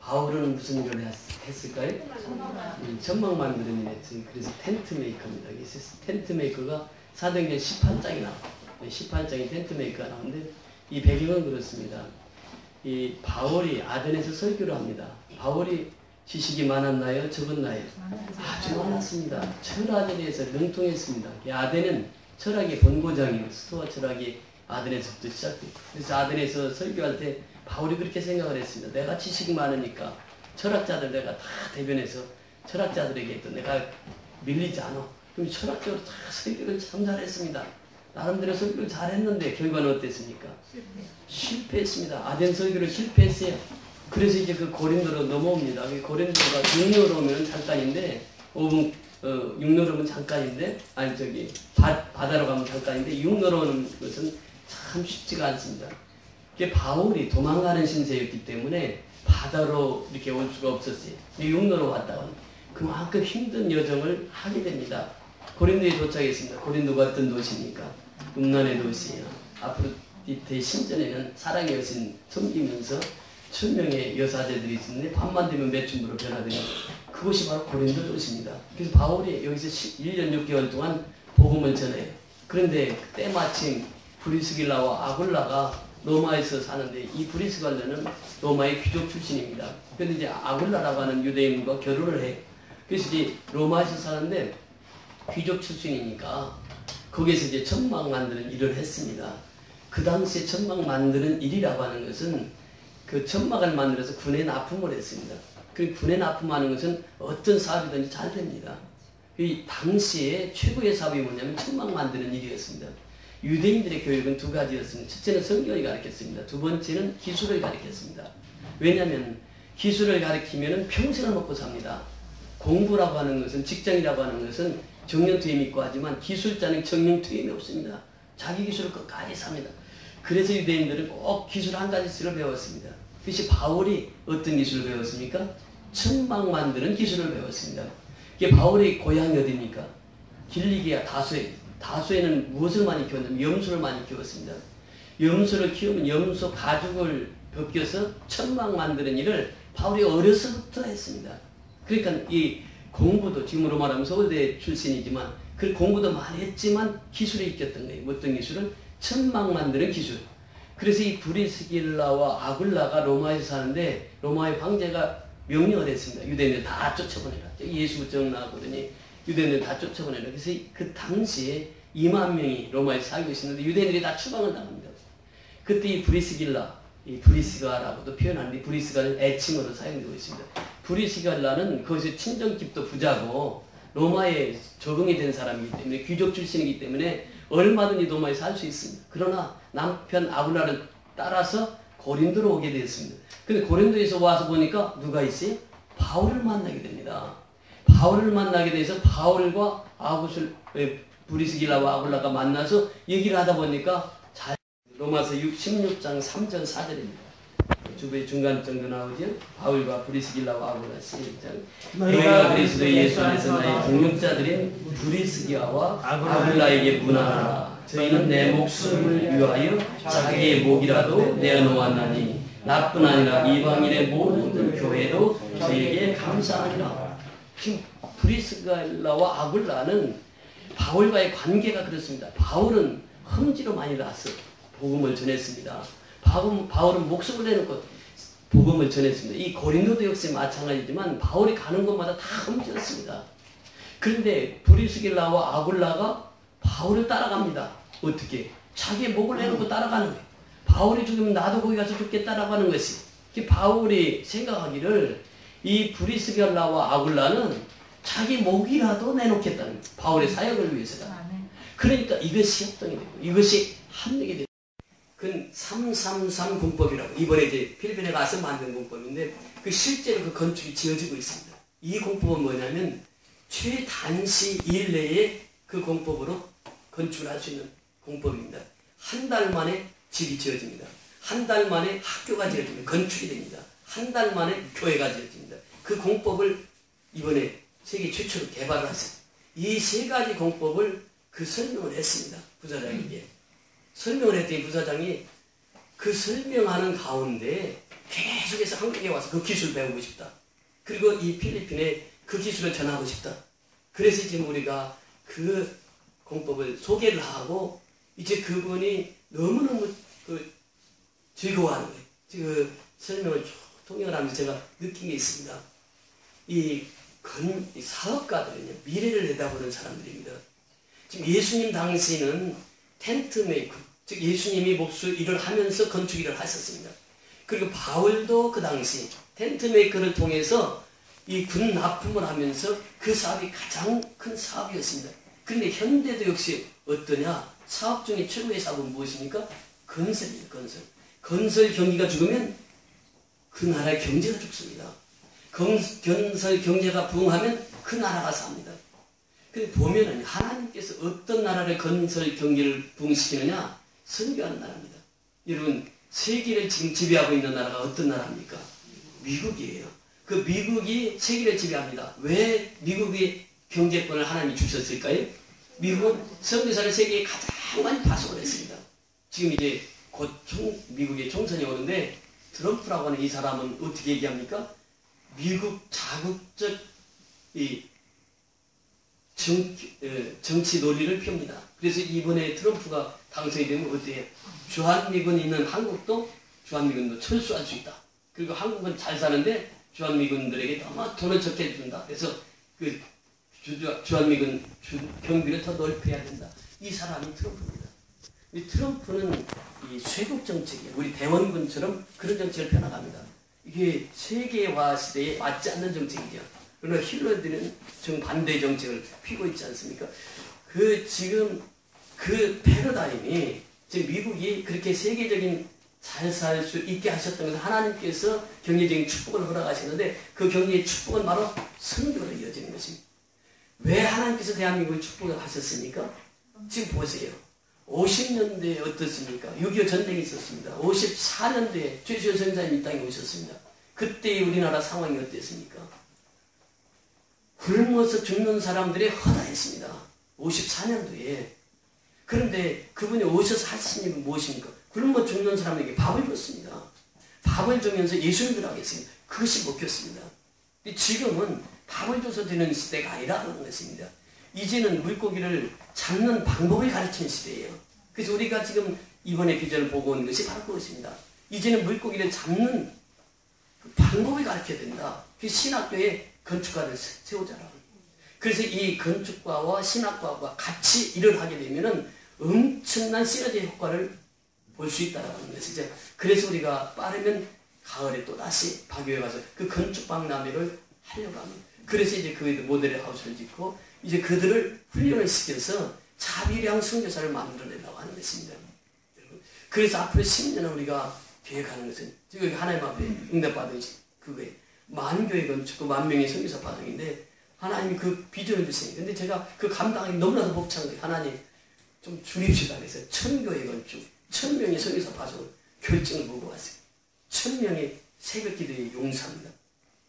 바울은 무슨 일을 했을까요? 천막 만드는 일 했지. 그래서 텐트 메이커입니다. 텐트 메이커가 사도행전 18장이 나와요. 18장에 텐트 메이커가 나오는데 이 배경은 그렇습니다. 이 바울이 아덴에서 설교를 합니다. 바울이 지식이 많았나요? 적었나요? 아주 많았습니다. 철학에 대해서 능통했습니다. 아덴은 철학의 본고장이에요. 스토아 철학이 아덴에서부터 시작돼요. 그래서 아덴에서 설교할 때 바울이 그렇게 생각을 했습니다. 내가 지식이 많으니까 철학자들 내가 다 대변해서 철학자들에게 또 내가 밀리지 않아. 그럼 철학적으로 다 설교를 참 잘했습니다. 나름대로 설교를 잘했는데 결과는 어땠습니까? 실패했습니다. 아덴 설교를 실패했어요. 그래서 이제 그 고린도로 넘어옵니다. 고린도가 육로로 오면 잠깐인데 6로로 오면 잠깐인데 아니 저기 바다로 가면 잠깐인데 6로로 오는 것은 참 쉽지가 않습니다. 바울이 도망가는 신세였기 때문에 바다로 이렇게 올 수가 없었어요. 6로로 왔다가 그만큼 힘든 여정을 하게 됩니다. 고린도에 도착했습니다. 고린도가 어떤 도시입니까? 음란의 도시예요. 아프로디테 신전에는 사랑의 여신 섬기면서 1000명의 여사제들이 있는데 밤만 되면 매춘부로 변화되는 그곳이 바로 고린도 도시입니다. 그래서 바울이 여기서 1년 6개월 동안 복음을 전해요. 그런데 때마침 브리스길라와 아굴라가 로마에서 사는데 이 브리스길라는 로마의 귀족 출신입니다. 그런데 이제 아굴라라고 하는 유대인과 결혼을 해요. 그래서 이제 로마에서 사는데 귀족 출신이니까 거기에서 이제 천막 만드는 일을 했습니다. 그 당시에 천막 만드는 일이라고 하는 것은 그 천막을 만들어서 군에 납품을 했습니다. 그 군에 납품하는 것은 어떤 사업이든지 잘 됩니다. 이 당시에 최고의 사업이 뭐냐면 천막 만드는 일이었습니다. 유대인들의 교육은 두 가지였습니다. 첫째는 성경을 가르쳤습니다. 두 번째는 기술을 가르쳤습니다. 왜냐하면 기술을 가르치면 평생을 먹고 삽니다. 공부라고 하는 것은 직장이라고 하는 것은 정년퇴임 있고 하지만 기술자는 정년퇴임이 없습니다. 자기 기술을 끝까지 삽니다. 그래서 유대인들은 꼭 기술 한 가지씩을 배웠습니다. 그것이 바울이 어떤 기술을 배웠습니까? 천막 만드는 기술을 배웠습니다. 이게 바울의 고향이 어디입니까? 길리기아 다소에. 다소에는 무엇을 많이 키웠냐면 염소를 많이 키웠습니다. 염소를 키우면 염소 가죽을 벗겨서 천막 만드는 일을 바울이 어려서부터 했습니다. 그러니까 이 공부도 지금으로 말하면 서울대 출신이지만 그 공부도 많이 했지만 기술이 있겠던 거예요. 어떤 기술은? 천막 만드는 기술. 그래서 이 브리스길라와 아굴라가 로마에서 사는데 로마의 황제가 명령을 했습니다. 유대인들 다 쫓아보내라. 예수 부정 나오거든요. 유대인들 다 쫓아보내라. 그래서 그 당시에 2만 명이 로마에 살고 있었는데 유대인들이 다 추방을 당합니다. 그때 이 브리스길라, 이 브리스가라고도 표현하는데 브리스가는 애칭으로 사용되고 있습니다. 브리스갈라는 거기서 친정집도 부자고 로마에 적응이 된 사람이기 때문에 귀족 출신이기 때문에 얼마든지 로마에 살 수 있습니다. 그러나 남편 아굴라를 따라서 고린도로 오게 되었습니다. 근데 고린도에서 와서 보니까 누가 있어요? 바울을 만나게 됩니다. 바울을 만나게 돼서 바울과 브리스길라와 아굴라가 만나서 얘기를 하다 보니까 로마서 16장 3절 4절입니다. 주부의 중간 정도 나오죠? 바울과 브리스길라와 아굴라 시작. 너희가 그리스도 예수 안에서 나의 동역자들인 브리스기아와 아굴라에게 문안하라. 저희는 내 목숨을 위하여 자기의 목이라도 내어놓았나니 나뿐 아니라 이방인의 모든 교회도 저에게 감사하니라. 지금 브리스길라와 아굴라는 바울과의 관계가 그렇습니다. 바울은 험지로 많이 나서 복음을 전했습니다. 바울은 목숨을 내놓고 복음을 전했습니다. 이 고린도도 역시 마찬가지지만 바울이 가는 곳마다 다 험지였습니다. 그런데 브리스길라와 아굴라가 바울을 따라갑니다. 어떻게? 자기의 목을 내놓고 따라가는 거예요. 바울이 죽으면 나도 거기 가서 죽겠다라고 하는 것이. 바울이 생각하기를 이 브리스길라와 아굴라는 자기 목이라도 내놓겠다는 거예요. 바울의 사역을 위해서다. 그러니까 이것이 협동이 되고 이것이 합력이 되고 그건 333 공법이라고 이번에 이제 필리핀에 가서 만든 공법인데 그 실제로 그 건축이 지어지고 있습니다. 이 공법은 뭐냐면 최단시 2일 내에 그 공법으로 건축을 할 수 있는 공법입니다. 한 달 만에 집이 지어집니다. 한 달 만에 학교가 지어집니다. 건축이 됩니다. 한 달 만에 교회가 지어집니다. 그 공법을 이번에 세계 최초로 개발을 했어요. 이 세 가지 공법을 그 설명을 했습니다. 부사장에게. 설명을 했더니 부사장이 그 설명하는 가운데 계속해서 한국에 와서 그 기술을 배우고 싶다. 그리고 이 필리핀에 그 기술을 전하고 싶다. 그래서 지금 우리가 그 공법을 소개를 하고 이제 그분이 너무너무 즐거워하는 거예요. 그 설명을 쭉 통역을 하면서 제가 느낀 게 있습니다. 이 사업가들은요, 미래를 내다보는 사람들입니다. 지금 예수님 당시는 텐트 메이커, 즉 예수님이 목수 일을 하면서 건축 일을 하셨습니다. 그리고 바울도 그 당시 텐트 메이커를 통해서 이 군 납품을 하면서 그 사업이 가장 큰 사업이었습니다. 그런데 현대도 역시 어떠냐? 사업 중에 최고의 사업은 무엇입니까? 건설입니다. 건설. 건설 경기가 죽으면 그 나라의 경제가 죽습니다. 건설 경제가 부흥하면 그 나라가 삽니다. 근데 보면은 하나님께서 어떤 나라를 건설 경기를 부흥시키느냐? 선교하는 나라입니다. 여러분, 세계를 지금 지배하고 있는 나라가 어떤 나라입니까? 미국이에요. 그 미국이 세계를 지배합니다. 왜 미국의 경제권을 하나님이 주셨을까요? 미국은 선교사를 세계에 가장 많이 파송을 했습니다. 지금 이제 곧 미국의 총선이 오는데 트럼프라고 하는 이 사람은 어떻게 얘기합니까? 미국 자국적 이 정치 논리를 펴니다. 그래서 이번에 트럼프가 당선이 되면 어때요? 주한미군이 있는 한국도 주한미군도 철수할 수 있다. 그리고 한국은 잘 사는데 주한미군들에게 너무 돈을 적게 준다. 그래서 그 주한미군 경비를 더 넓혀야 된다. 이 사람이 트럼프입니다. 이 트럼프는 이 쇄국 정책이에요. 우리 대원군처럼 그런 정책을 펴나갑니다. 이게 세계화 시대에 맞지 않는 정책이죠. 그러나 힐러들은 정반대 정책을 피고 있지 않습니까? 지금 그 패러다임이 지금 미국이 그렇게 세계적인 잘 살 수 있게 하셨던 것은 하나님께서 경제적인 축복을 허락하시는데 그 경제의 축복은 바로 선교로 이어지는 것입니다. 왜 하나님께서 대한민국을 축복을 하셨습니까? 지금 보세요. 50년대에 어떻습니까? 6.25 전쟁이 있었습니다. 54년도에 최수연 선생님이 이 땅에 오셨습니다. 그때 우리나라 상황이 어땠습니까? 굶어서 죽는 사람들이 허다했습니다. 54년도에. 그런데 그분이 오셔서 하신 일은 무엇입니까? 굶어 죽는 사람에게 밥을 줬습니다. 밥을 주면서 예수님들 하겠습니다. 그것이 먹혔습니다. 근데 지금은 밥을 줘서 되는 시대가 아니라는 것입니다. 이제는 물고기를 잡는 방법을 가르치는 시대예요. 그래서 우리가 지금 이번에 비전을 보고 온 것이 바로 그것입니다. 이제는 물고기를 잡는 방법을 가르쳐야 된다. 그 신학교에 건축가를 세우자라고. 그래서 이 건축과와 신학과가 같이 일을 하게 되면은 엄청난 시너지 효과를 볼 수 있다는 것이죠. 그래서 우리가 빠르면 가을에 또 다시 파교에 가서 그 건축박람회를 하려고 합니다. 그래서 이제 그 모델 하우스를 짓고 이제 그들을 훈련을 시켜서 자비량 선교사를 만들어내려고 하는 것입니다. 그래서 앞으로 10년은 우리가 계획하는 것은 지금 하나님 앞에 응답받은 그거예요. 만교회 건축, 10,000명의 선교사 파송인데 하나님이 그 비전을 주시니 근데 제가 그 감당하기 너무나도 벅찬 거예요. 하나님 좀 줄입시다 그래서 1000교회 건축, 1000명의 선교사 파송을 결정을 보고 왔어요. 1000명의 새벽 기도의 용사입니다.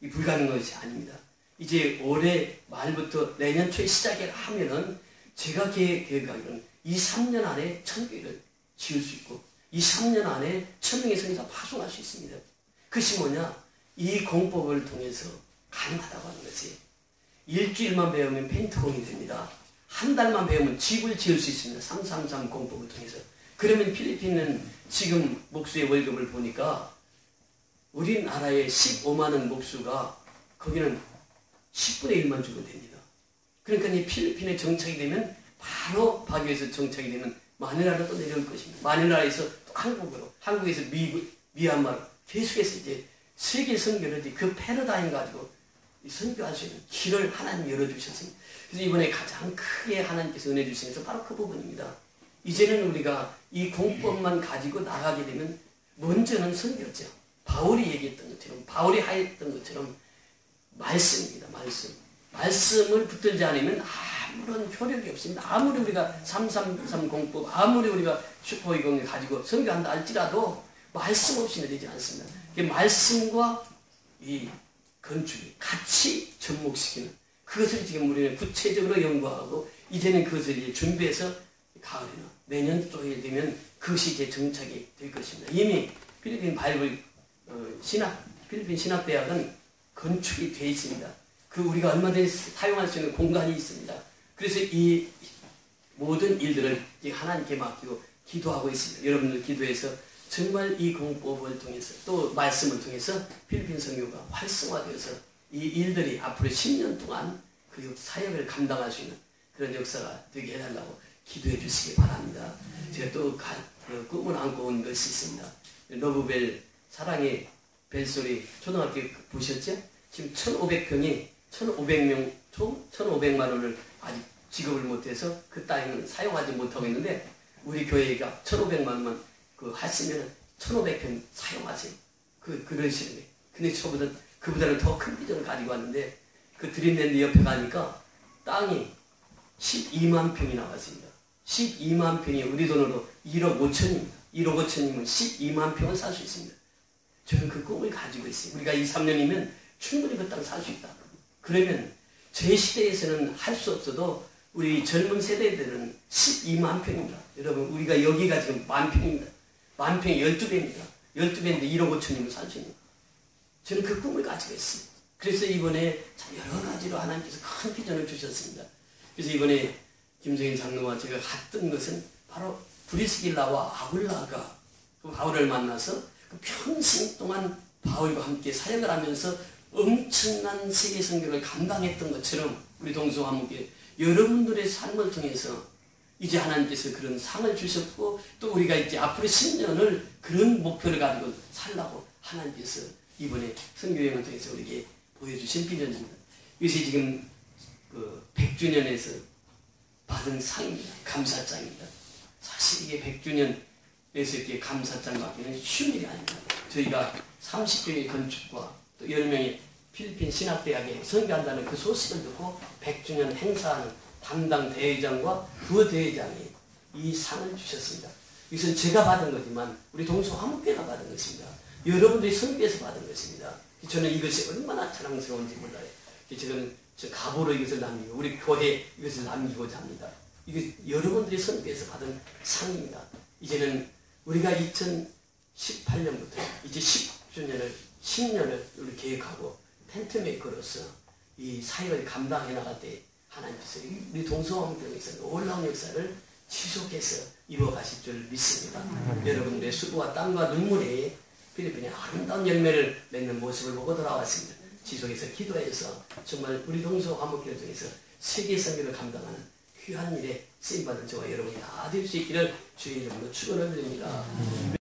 이 불가능한 것이 아닙니다. 이제 올해 말부터 내년 초에 시작을 하면은 제가 계획하기로는 이 3년 안에 1000교회를 지을 수 있고 이 3년 안에 1000명의 선교사 파송할 수 있습니다. 그것이 뭐냐? 이 공법을 통해서 가능하다고 하는 것이 일주일만 배우면 페인트공이 됩니다. 한 달만 배우면 집을 지을 수 있습니다. 333 공법을 통해서. 그러면 필리핀은 지금 목수의 월급을 보니까 우리나라의 15만원 목수가 거기는 10분의 1만 주면 됩니다. 그러니까 이 필리핀에 정착이 되면 바로 바교에서 정착이 되면 마닐라로 또 내려올 것입니다. 마닐라에서 또 한국에서 미국, 미얀마로 계속해서 이제 세계 선교를 그 패러다임 가지고 선교할 수 있는 길을 하나님 열어주셨습니다. 그래서 이번에 가장 크게 하나님께서 은혜 주시는 것은 바로 그 부분입니다. 이제는 우리가 이 공법만 가지고 나가게 되면 먼저는 선교죠. 바울이 얘기했던 것처럼 바울이 하였던 것처럼 말씀입니다. 말씀을 붙들지 않으면 아무런 효력이 없습니다. 아무리 우리가 333 공법 아무리 우리가 슈퍼이공을 가지고 선교한다 할지라도 말씀 없이는 되지 않습니다. 말씀과 이 건축이 같이 접목시키는 그것을 지금 우리는 구체적으로 연구하고 이제는 그것을 이제 준비해서 가을이나 내년 초에 되면 그것이 이제 정착이 될 것입니다. 이미 필리핀 바이블 필리핀 신학대학은 건축이 되어 있습니다. 우리가 얼마든지 사용할 수 있는 공간이 있습니다. 그래서 이 모든 일들을 하나님께 맡기고 기도하고 있습니다. 여러분들 기도해서 정말 이 공법을 통해서 또 말씀을 통해서 필리핀 선교가 활성화되어서 이 일들이 앞으로 10년 동안 그 사역을 감당할 수 있는 그런 역사가 되게 해달라고 기도해 주시기 바랍니다. 제가 또 꿈을 안고 온 것이 있습니다. 러브벨 사랑의 벨소리 초등학교 보셨죠? 지금 1,500평이 1,500명 총 1,500만 원을 아직 지급을 못해서 그 땅을 사용하지 못하고 있는데 우리 교회가 1,500만 원만 했으면 1,500평 사용하세요. 그러시는 거예요. 근데 그보다는 더 큰 비전을 가지고 왔는데 그 드림랜드 옆에 가니까 땅이 12만 평이 나왔습니다. 12만 평이 우리 돈으로 1억 5천입니다. 1억 5천이면 12만 평을 살 수 있습니다. 저는 그 꿈을 가지고 있어요. 우리가 2, 3년이면 충분히 그 땅 살 수 있다. 그러면 제 시대에서는 할 수 없어도 우리 젊은 세대들은 12만 평입니다. 여러분 우리가 여기가 지금 만 평입니다. 만 평이 12배입니다. 12배인데 1억 5천이면 살 수 있는. 저는 그 꿈을 가지고 있습니다. 그래서 이번에 참 여러 가지로 하나님께서 큰 비전을 주셨습니다. 그래서 이번에 김정인 장로와 제가 갔던 것은 바로 브리스길라와 아굴라가 그 바울을 만나서 그 평생 동안 바울과 함께 사역을 하면서 엄청난 세계 선교를 감당했던 것처럼 우리 동서화목에 여러분들의 삶을 통해서 이제 하나님께서 그런 상을 주셨고 또 우리가 이제 앞으로 10년을 그런 목표를 가지고 살라고 하나님께서 이번에 선교여행을 통해서 우리에게 보여주신 비전입니다. 이것이 지금 100주년에서 받은 상입니다. 감사장입니다. 사실 이게 100주년에서 이렇게 감사장 받기는 쉬운 일이 아닙니다. 저희가 30개의 건축과 또 10명의 필리핀 신학대학에 선교한다는 그 소식을 듣고 100주년 행사하는 담당 대회장과 부대회장이 이 상을 주셨습니다. 이것은 제가 받은 거지만 우리 동서화목교회가 받은 것입니다. 여러분들이 선교에서 받은 것입니다. 저는 이것이 얼마나 자랑스러운지 몰라요. 저는 가보로 이것을 남기고 우리 교회에 이것을 남기고자 합니다. 이게 여러분들이 선교에서 받은 상입니다. 이제는 우리가 2018년부터 이제 10년을 우리 계획하고 텐트메이커로서 이 사역을 감당해 나갈 때 하나님께서 우리 동서화목교회에서 놀라운 역사를 지속해서 이루어가실 줄 믿습니다. 여러분들의 수고와 땀과 눈물에 필리핀의 아름다운 열매를 맺는 모습을 보고 돌아왔습니다. 지속해서 기도해서 정말 우리 동서화목교회 중에서 세계 선교를 감당하는 귀한 일에 쓰임받은 저와 여러분이 다 될 수 있기를 주의 이름으로 축원을 드립니다.